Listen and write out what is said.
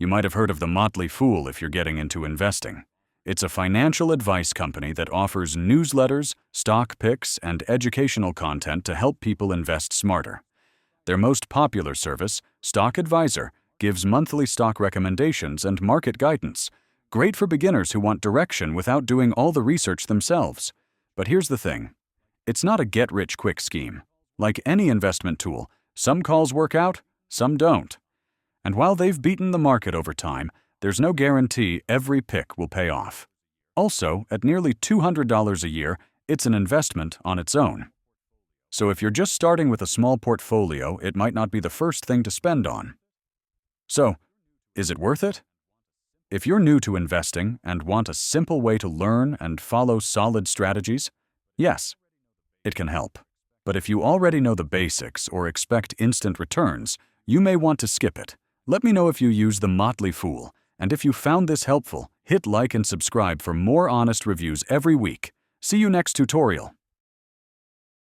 You might have heard of the Motley Fool if you're getting into investing. It's a financial advice company that offers newsletters, stock picks, and educational content to help people invest smarter. Their most popular service, Stock Advisor, gives monthly stock recommendations and market guidance. Great for beginners who want direction without doing all the research themselves. But here's the thing. It's not a get-rich-quick scheme. Like any investment tool, some calls work out, some don't. And while they've beaten the market over time, there's no guarantee every pick will pay off. Also, at nearly $200 a year, it's an investment on its own. So if you're just starting with a small portfolio, it might not be the first thing to spend on. So, is it worth it? If you're new to investing and want a simple way to learn and follow solid strategies, yes, it can help. But if you already know the basics or expect instant returns, you may want to skip it. Let me know if you use the Motley Fool. And if you found this helpful, hit like and subscribe for more honest reviews every week. See you next tutorial.